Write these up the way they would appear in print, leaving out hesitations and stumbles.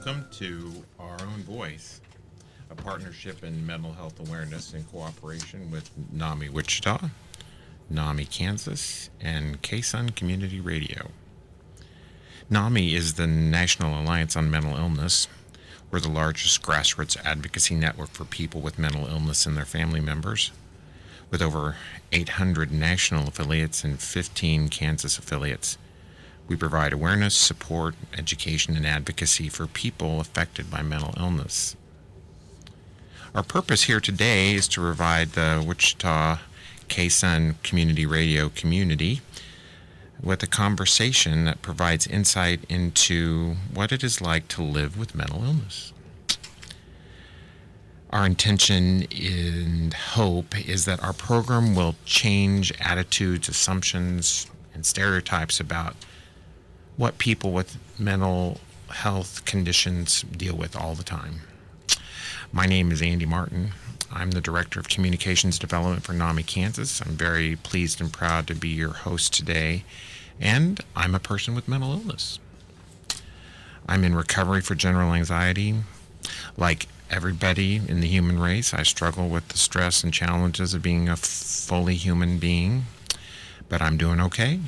welcome to Our Own Voice, a partnership in mental health awareness in cooperation with NAMI Wichita, NAMI Kansas, and KSUN Community Radio. NAMI is the National Alliance on Mental Illness. We're the largest grassroots advocacy network for people with mental illness and their family members, with over 800 national affiliates and 15 Kansas affiliates. We provide awareness, support, education, and advocacy for people affected by mental illness. Our purpose here today is to provide the Wichita KSUN Community Radio community with a conversation that provides insight into what it is like to live with mental illness. Our intention and hope is that our program will change attitudes, assumptions, and stereotypes about what people with mental health conditions deal with all the time. My name is Andy Martin. I'm the Director of Communications Development for NAMI Kansas. I'm very pleased and proud to be your host today, and I'm a person with mental illness. I'm in recovery for general anxiety. Like everybody in the human race, I struggle with the stress and challenges of being a fully human being, but I'm doing okay.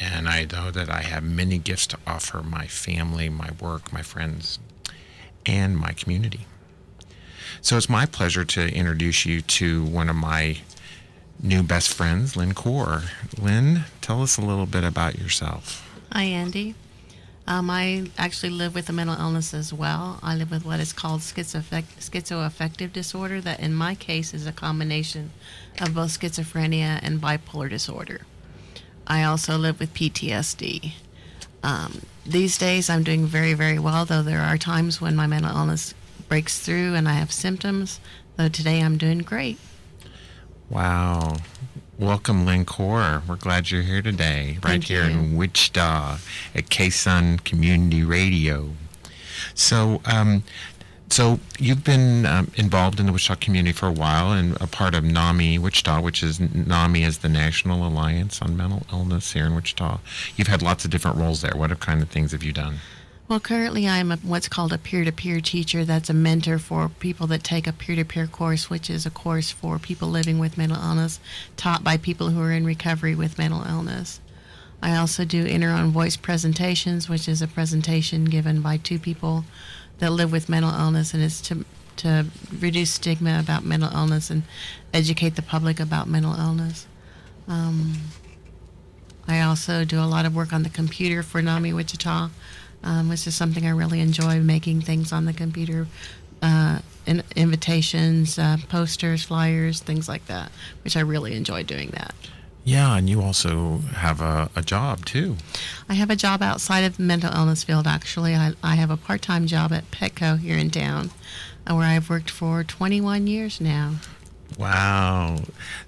And I know that I have many gifts to offer my family, my work, my friends, and my community. So it's my pleasure to introduce you to one of my new best friends, Lynn Core. Lynn, tell us a little bit about yourself. Hi, Andy. I actually live with a mental illness as well. I live with what is called schizoaffective disorder, that in my case is a combination of both schizophrenia and bipolar disorder. I also live with PTSD. These days I'm doing very, very well, though there are times when my mental illness breaks through and I have symptoms, though today I'm doing great. Wow. Welcome, Lynn Core. We're glad you're here today, right here in Wichita at KSUN Community Radio. So you've been involved in the Wichita community for a while and a part of NAMI Wichita, which is NAMI is the National Alliance on Mental Illness here in Wichita. You've had lots of different roles there. What kind of things have you done? Well, currently I'm what's called a peer-to-peer teacher. That's a mentor for people that take a peer-to-peer course, which is a course for people living with mental illness, taught by people who are in recovery with mental illness. I also do Inner on Voice presentations, which is a presentation given by two people that live with mental illness, and it's to reduce stigma about mental illness and educate the public about mental illness. I also do a lot of work on the computer for NAMI Wichita, which is something I really enjoy, making things on the computer, invitations, posters, flyers, things like that, which I really enjoy doing that. Yeah, and you also have a job, too. I have a job outside of the mental illness field, actually. I have a part-time job at Petco here in town, where I've worked for 21 years now. Wow.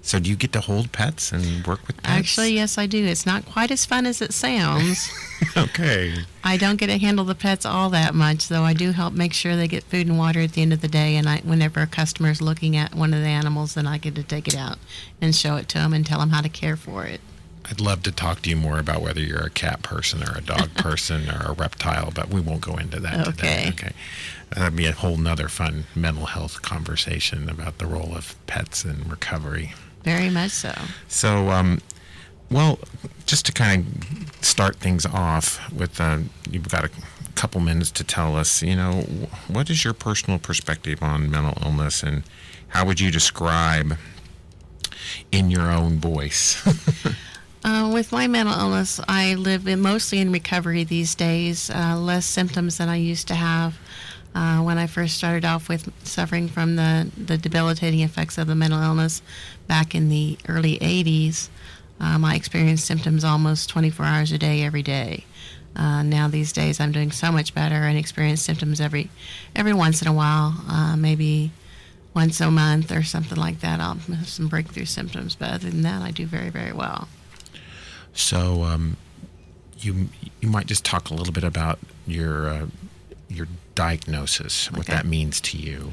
So do you get to hold pets and work with pets? Actually, yes, I do. It's not quite as fun as it sounds. Okay. I don't get to handle the pets all that much, though I do help make sure they get food and water at the end of the day, and whenever a customer is looking at one of the animals, then I get to take it out and show it to them and tell them how to care for it. I'd love to talk to you more about whether you're a cat person or a dog person or a reptile, but we won't go into that today. Okay. That'd be a whole nother fun mental health conversation about the role of pets in recovery. Very much so. So, well, just to kind of start things off with, you've got a couple minutes to tell us, what is your personal perspective on mental illness, and how would you describe in your own voice? With my mental illness, I live mostly in recovery these days, less symptoms than I used to have. When I first started off with suffering from the debilitating effects of the mental illness back in the early 80s, I experienced symptoms almost 24 hours a day, every day. Now these days I'm doing so much better and experience symptoms every once in a while, maybe once a month or something like that. I'll have some breakthrough symptoms, but other than that, I do very, very well. So you might just talk a little bit about your diagnosis, what that means to you.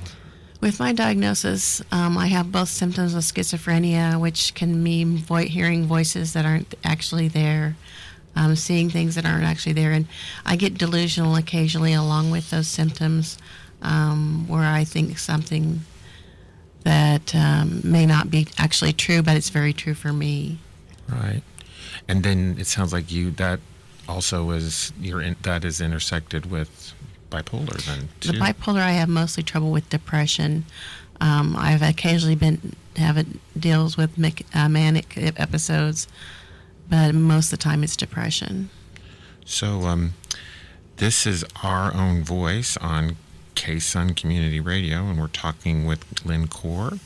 With my diagnosis, I have both symptoms of schizophrenia, which can mean hearing voices that aren't actually there. seeing things that aren't actually there. And I get delusional occasionally along with those symptoms, where I think something that may not be actually true, but it's very true for me. Right. And then it sounds like that also that is intersected with bipolar then too. The bipolar, I have mostly trouble with depression. I've occasionally deals with manic episodes, but most of the time it's depression. So this is Our Own Voice on K-Sun Community Radio, and we're talking with Lynn Kaur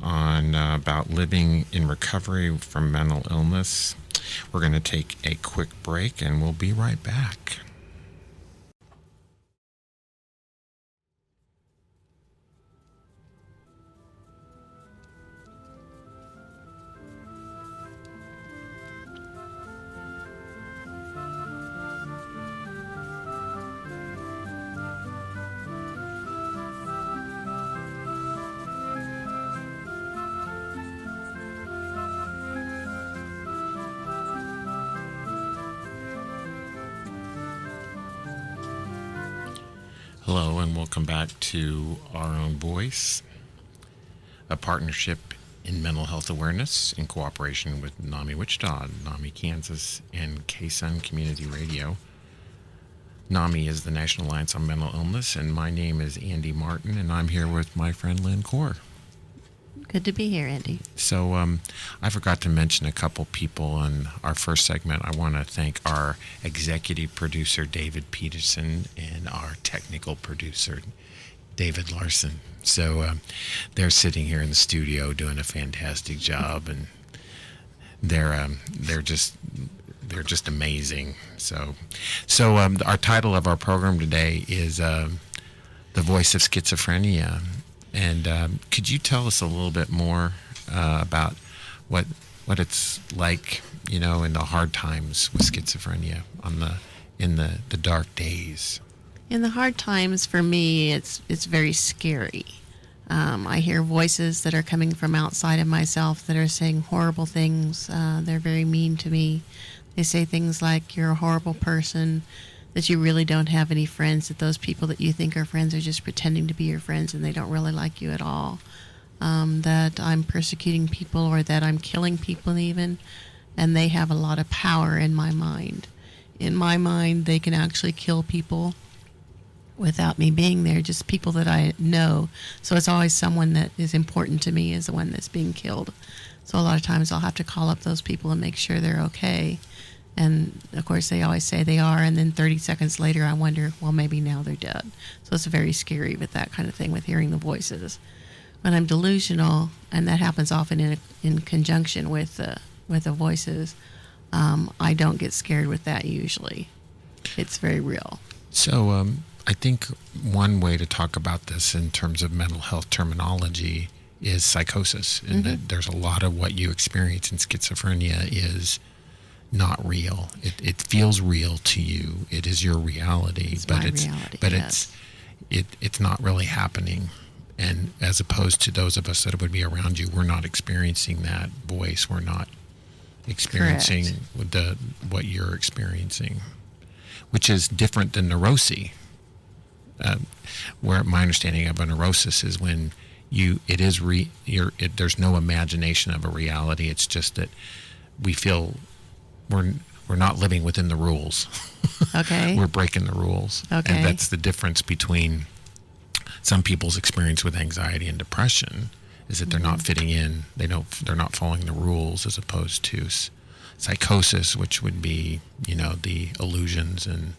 on about living in recovery from mental illness. We're going to take a quick break, and we'll be right back. Hello, and welcome back to Our Own Voice, a partnership in mental health awareness in cooperation with NAMI Wichita, NAMI Kansas, and K-Sun Community Radio. NAMI is the National Alliance on Mental Illness, and my name is Andy Martin, and I'm here with my friend Lynn Kaur. Good to be here, Andy. So I forgot to mention a couple people in our first segment. I want to thank our executive producer, David Peterson, and our technical producer, David Larson. So they're sitting here in the studio doing a fantastic job, and they're just amazing. So our title of our program today is The Voice of Schizophrenia. And could you tell us a little bit more about what it's like, in the hard times with schizophrenia, in the dark days? In the hard times, for me, it's very scary. I hear voices that are coming from outside of myself that are saying horrible things. They're very mean to me. They say things like, "You're a horrible person," that you really don't have any friends, that those people that you think are friends are just pretending to be your friends and they don't really like you at all, that I'm persecuting people or that I'm killing people even, and they have a lot of power in my mind. In my mind, they can actually kill people without me being there, just people that I know. So it's always someone that is important to me is the one that's being killed. So a lot of times I'll have to call up those people and make sure they're okay. And, of course, they always say they are, and then 30 seconds later I wonder, well, maybe now they're dead. So it's very scary with that kind of thing, with hearing the voices. When I'm delusional, and that happens often in conjunction with the voices, I don't get scared with that usually. It's very real. So I think one way to talk about this in terms of mental health terminology is psychosis. And that there's a lot of what you experience in schizophrenia is not real. It feels real to you. It is your reality, it's not really happening. And as opposed to those of us that would be around you, we're not experiencing that voice. We're not experiencing what you're experiencing, which is different than neurosis. Where my understanding of a neurosis is when there's no imagination of a reality. It's just that we feel we're not living within the rules. Okay. We're breaking the rules. Okay. And that's the difference between some people's experience with anxiety and depression, is that they're not fitting in. They're not following the rules, as opposed to psychosis, which would be, the illusions and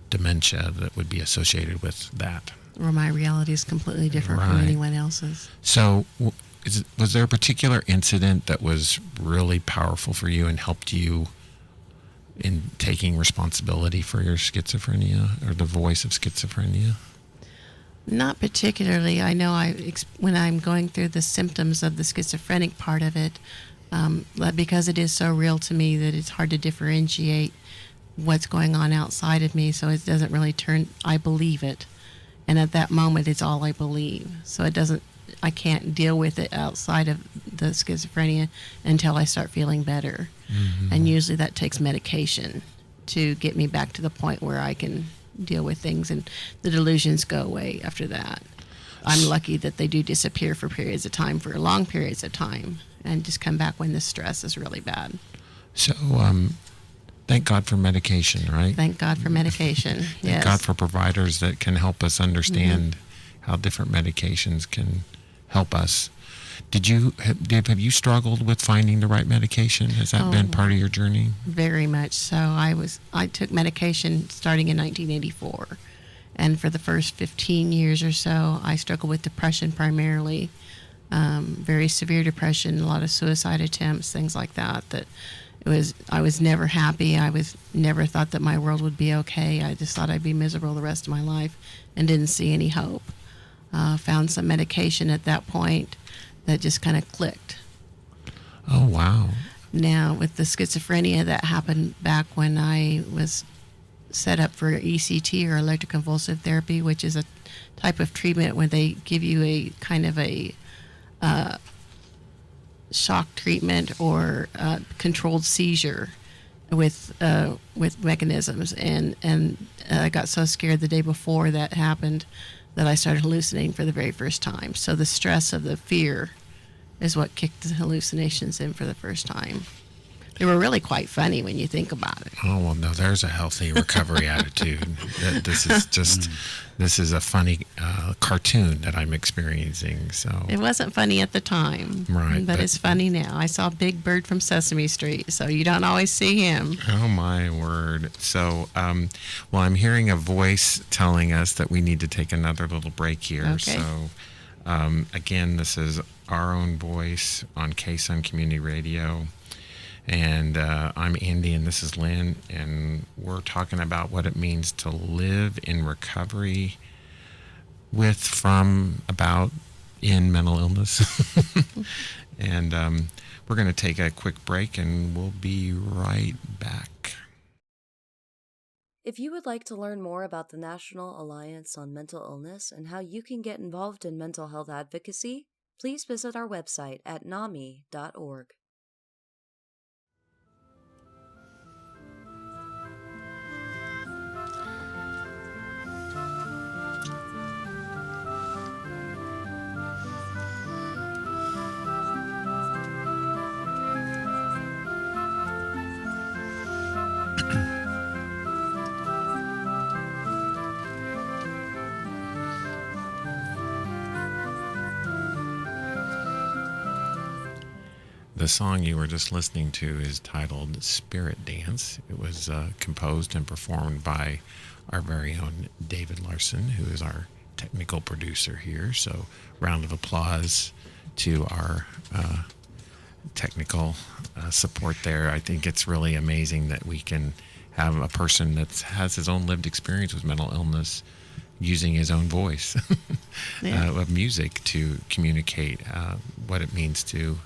dementia that would be associated with that. Or my reality is completely different from anyone else's. So was there a particular incident that was really powerful for you and helped you in taking responsibility for your schizophrenia or the voice of schizophrenia? Not particularly. I know when I'm going through the symptoms of the schizophrenic part of it, because it is so real to me that it's hard to differentiate what's going on outside of me, so it doesn't really I believe it. And at that moment, it's all I believe. So I can't deal with it outside of the schizophrenia until I start feeling better. And usually that takes medication to get me back to the point where I can deal with things, and the delusions go away after that. I'm lucky that they do disappear for periods of time, for long periods of time, and just come back when the stress is really bad. So, thank God for medication, right? Thank God for medication. Thank Yes. God for providers that can help us understand how different medications can help us. Have you struggled with finding the right medication? Has that been part of your journey? Very much so. I took medication starting in 1984, and for the first 15 years or so, I struggled with depression primarily, very severe depression, a lot of suicide attempts, things like that. I was never happy. I was never thought that my world would be okay. I just thought I'd be miserable the rest of my life, and didn't see any hope. Found some medication at that point that just kind of clicked. Oh, wow. Now, with the schizophrenia, that happened back when I was set up for ECT, or electroconvulsive therapy, which is a type of treatment where they give you a kind of a shock treatment or controlled seizure with mechanisms. And I got so scared the day before that happened that I started hallucinating for the very first time. So the stress of the fear is what kicked the hallucinations in for the first time. They were really quite funny when you think about it. Oh, well, no, there's a healthy recovery attitude. This is a funny cartoon that I'm experiencing. So It wasn't funny at the time, Right, but but- it's funny now. I saw Big Bird from Sesame Street, so you don't always see him. Oh, my word. So, well, I'm hearing a voice telling us that we need to take another little break here. Okay. So, again, this is Our Own Voice on KSUN Community Radio. And I'm Andy, and this is Lynn, and we're talking about what it means to live in recovery with, from, about, in mental illness. And we're going to take a quick break, and we'll be right back. If you would like to learn more about the National Alliance on Mental Illness and how you can get involved in mental health advocacy, please visit our website at NAMI.org. The song you were just listening to is titled Spirit Dance. It was composed and performed by our very own David Larson, who is our technical producer here. So, round of applause to our technical support there. I think it's really amazing that we can have a person that has his own lived experience with mental illness using his own voice of music to communicate what it means to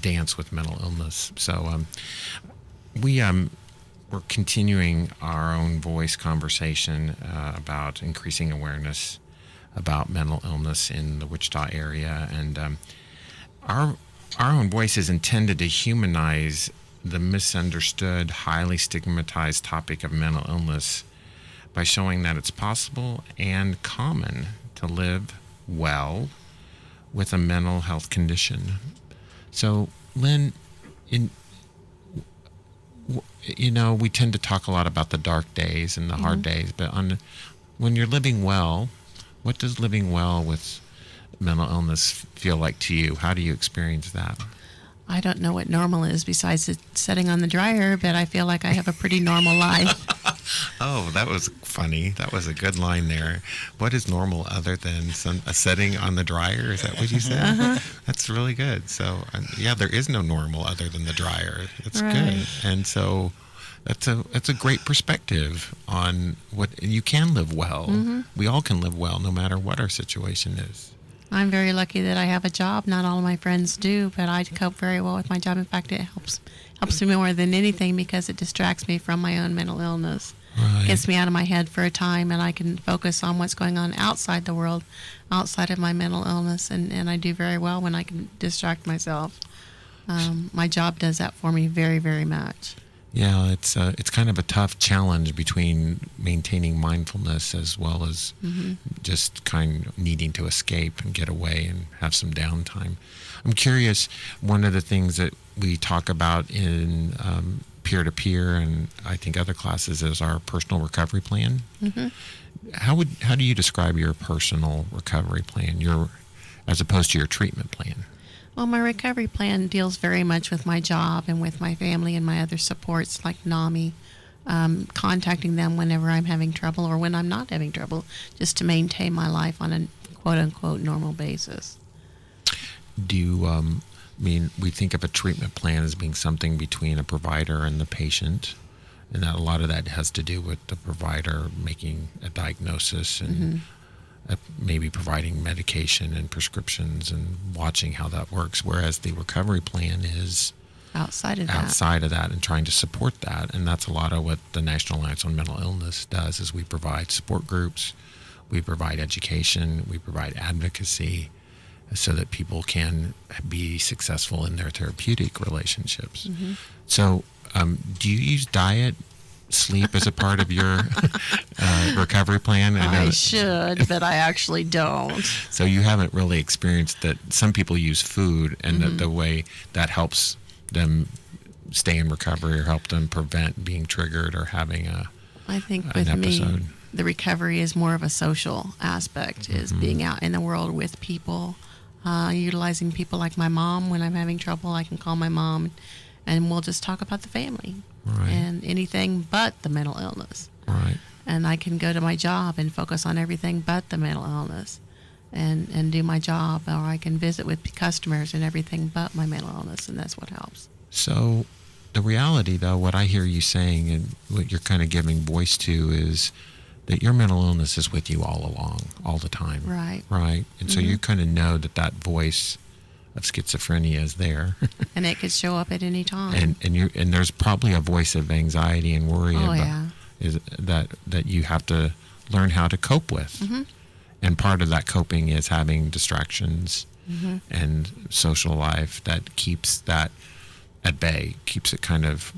dance with mental illness. So we're continuing our own voice conversation about increasing awareness about mental illness in the Wichita area, and our own voice is intended to humanize the misunderstood, highly stigmatized topic of mental illness by showing that it's possible and common to live well with a mental health condition. So, Lynn, we tend to talk a lot about the dark days and the hard days, but when you're living well, what does living well with mental illness feel like to you? How do you experience that? I don't know what normal is besides it setting on the dryer, but I feel like I have a pretty normal life. Oh, that was funny. That was a good line there. What is normal other than a setting on the dryer? Is that what you said? That's really good. So, yeah, there is no normal other than the dryer. That's Right. good. And so that's a great perspective on what you can live well. We all can live well no matter what our situation is. I'm very lucky that I have a job. Not all of my friends do, but I cope very well with my job. In fact, it helps me more than anything because it distracts me from my own mental illness. Right. Gets me out of my head for a time, and I can focus on what's going on outside the world, outside of my mental illness, and I do very well when I can distract myself. My job does that for me very, very much. Yeah, it's kind of a tough challenge between maintaining mindfulness as well as just kind of needing to escape and get away and have some downtime. I'm curious, one of the things that we talk about in peer-to-peer and I think other classes is our personal recovery plan. How do you describe your personal recovery plan, as opposed to your treatment plan? Well, my recovery plan deals very much with my job and with my family and my other supports like NAMI, contacting them whenever I'm having trouble or when I'm not having trouble, just to maintain my life on a quote-unquote normal basis. Do you, we think of a treatment plan as being something between a provider and the patient, and that a lot of that has to do with the provider making a diagnosis and maybe providing medication and prescriptions and watching how that works, whereas the recovery plan is outside of that and trying to support that. And that's a lot of what the National Alliance on Mental Illness does, is we provide support groups, we provide education, we provide advocacy so that people can be successful in their therapeutic relationships. So do you use diet, sleep as a part of your recovery plan? I should, but I actually don't. So you haven't really experienced that. Some people use food and the way that helps them stay in recovery or help them prevent being triggered or having I think an with episode. me, the recovery is more of a social aspect, is being out in the world with people, utilizing people like my mom. When I'm having trouble, I can call my mom and we'll just talk about the family. Right. And anything but the mental illness. Right. And I can go to my job and focus on everything but the mental illness and do my job, or I can visit with customers and everything but my mental illness, and that's what helps. So the reality, though, what I hear you saying and what you're kind of giving voice to is that your mental illness is with you all along, all the time. Right. Right. And so you kind of know that voice of schizophrenia is there. And it could show up at any time. And there's probably a voice of anxiety and worry yeah. is that you have to learn how to cope with. And part of that coping is having distractions and social life that keeps that at bay, keeps it kind of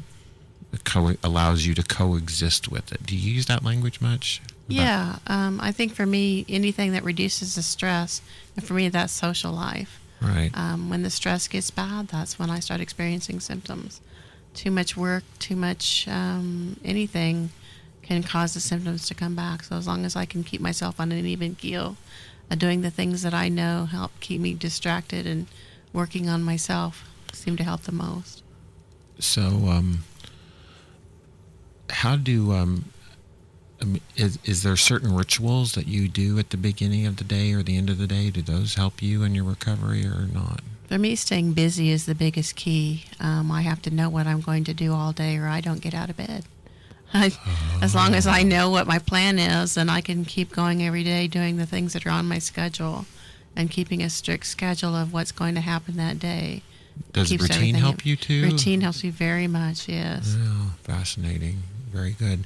allows you to coexist with it. Do you use that language much? Yeah. I think for me, anything that reduces the stress, and for me, that's social life. Right. When the stress gets bad, that's when I start experiencing symptoms. Too much work, too much anything can cause the symptoms to come back. So as long as I can keep myself on an even keel, doing the things that I know help keep me distracted and working on myself seem to help the most. So how do is there certain rituals that you do at the beginning of the day or the end of the day? Do those help you in your recovery or not? For me, staying busy is the biggest key. I have to know what I'm going to do all day or I don't get out of bed. As long as I know what my plan is, then I can keep going every day doing the things that are on my schedule and keeping a strict schedule of what's going to happen that day. Does Keeps routine everything help you too? Routine helps me very much, yes. Oh, fascinating. Very good.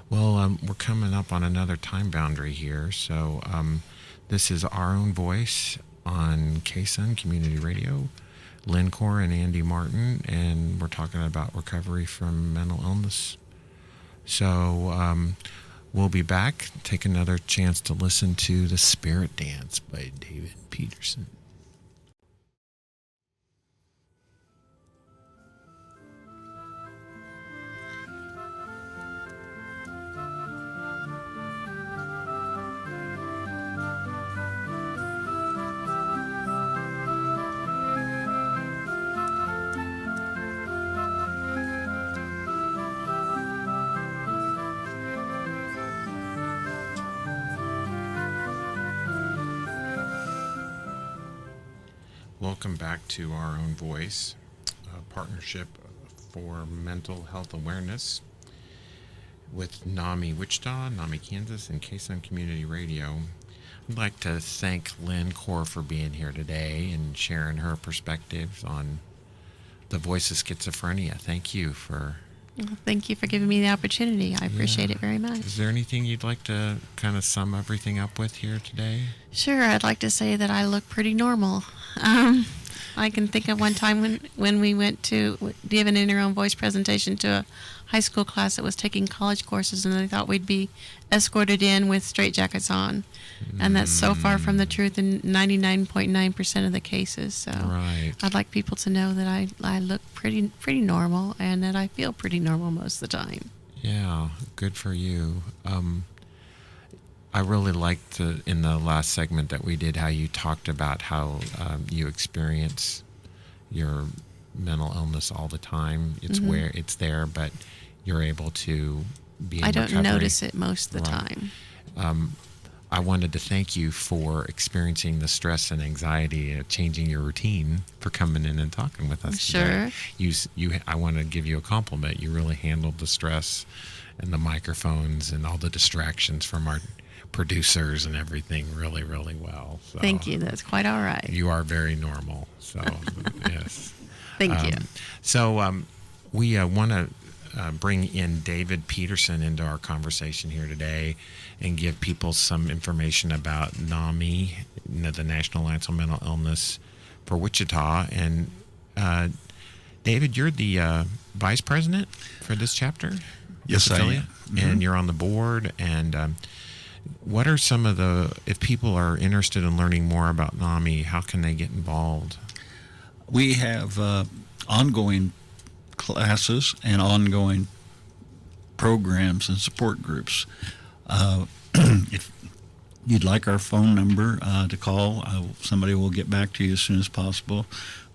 Well, we're coming up on another time boundary here. So this is Our Own Voice on KSUN Community Radio. Lynn Core and Andy Martin, and we're talking about recovery from mental illness. So we'll be back. Take another chance to listen to The Spirit Dance by David Peterson. Welcome back to Our Own Voice, a partnership for mental health awareness with NAMI Wichita, NAMI Kansas, and KSUN Community Radio. I'd like to thank Lynn Core for being here today and sharing her perspectives on the voice of schizophrenia. Thank you for Well, thank you for giving me the opportunity. I appreciate it very much. Is there anything you'd like to kind of sum everything up with here today? Sure, I'd like to say that I look pretty normal. I can think of one time when we went to give an In Your Own Voice presentation to a high school class that was taking college courses, and they thought we'd be escorted in with straitjackets on. And that's so far from the truth in 99.9% of the cases. So Right. I'd like people to know that I look pretty normal, and that I feel pretty normal most of the time. Yeah, good for you. I really liked in the last segment that we did how you talked about how you experience your mental illness all the time. It's where it's there, but you're able to be in I don't recovery. notice it most of the Right. time. I wanted to thank you for experiencing the stress and anxiety of changing your routine, for coming in and talking with us Sure. today. I want to give you a compliment. You really handled the stress and the microphones and all the distractions from our producers and everything really, really well. So Thank you. That's quite all right. you are very normal. So, yes. Thank you. So we want to bring in David Peterson into our conversation here today and give people some information about NAMI, the National Alliance on Mental Illness for Wichita. And David, you're the vice president for this chapter? Yes, I am. Affiliate? And you're on the board. And what are some of if people are interested in learning more about NAMI, how can they get involved? We have ongoing classes and ongoing programs and support groups. If you'd like our phone number to call, somebody will get back to you as soon as possible.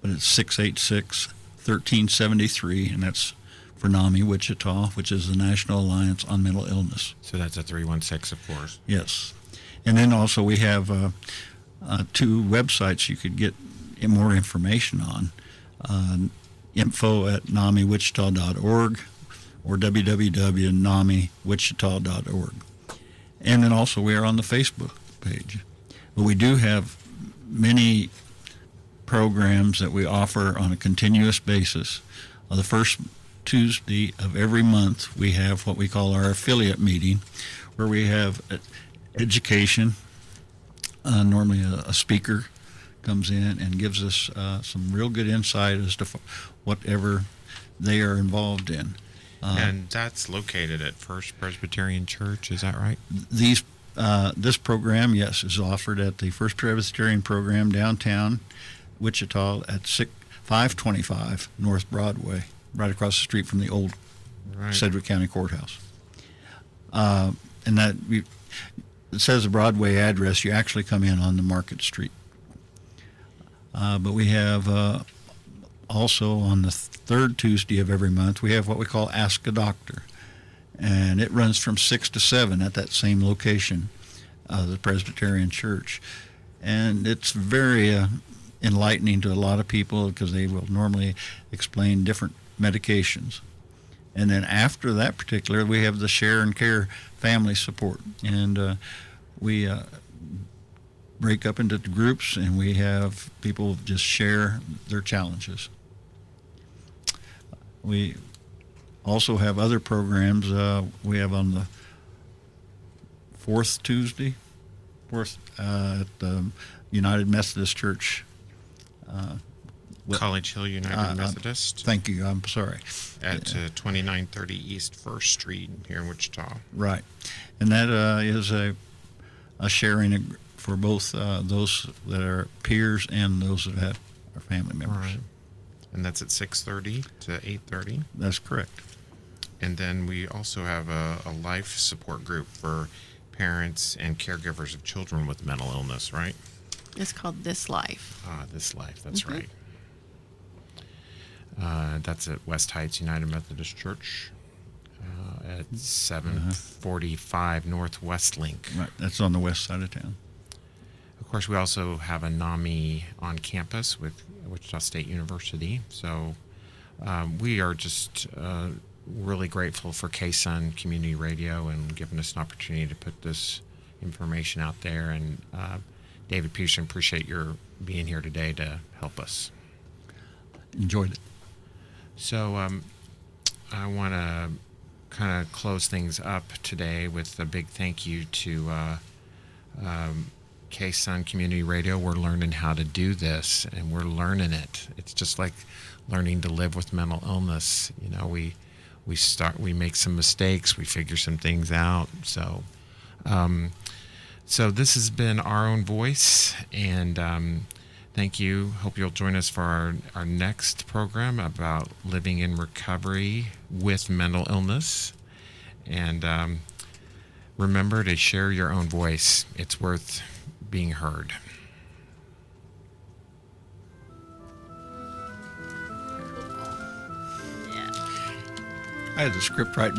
But it's 686-1373, and that's for NAMI Wichita, which is the National Alliance on Mental Illness. So that's a 316, of course. Yes. And then also we have 2 websites you could get more information on. info@namiwichita.org or www.namiwichita.org. And then also we are on the Facebook page. But we do have many programs that we offer on a continuous basis. The first Tuesday of every month we have what we call our affiliate meeting, where we have education. Normally a speaker comes in and gives us some real good insight as to whatever they are involved in. And that's located at First Presbyterian Church, is that right? This program, yes, is offered at the First Presbyterian program downtown Wichita at 525 North Broadway, right across the street from the old Sedgwick County Courthouse. And it says the Broadway address. You actually come in on the Market Street. But we have also on the third Tuesday of every month, we have what we call Ask a Doctor. And it runs from 6 to 7 at that same location, the Presbyterian Church. And it's very enlightening to a lot of people because they will normally explain different medications. And then after that particular, we have the Share and Care family support. And we break up into groups, and we have people just share their challenges. We also have other programs. We have on the fourth Tuesday, at the United Methodist Church. College Hill United Methodist. Thank you. I'm sorry. At 2930 East 1st Street here in Wichita. Right. And that is a sharing for both those that are peers and those that are family members. Right. And that's at 6:30 to 8:30. That's correct. And then we also have a life support group for parents and caregivers of children with mental illness, right? It's called This Life. This Life, that's right. That's at West Heights United Methodist Church at 745 Northwest Link. Right. That's on the west side of town. Of course, we also have a NAMI on campus with Wichita State University. So we are just really grateful for KSUN Community Radio and giving us an opportunity to put this information out there. And David Peterson, appreciate your being here today to help us. Enjoyed it. So I want to kind of close things up today with a big thank you to K-Sun Community Radio. We're learning how to do this, and we're learning it. It's just like learning to live with mental illness. You know, we make some mistakes, we figure some things out. So this has been Our Own Voice, and thank you. Hope you'll join us for our next program about living in recovery with mental illness. And remember to share your own voice. It's worth being heard. I had the script right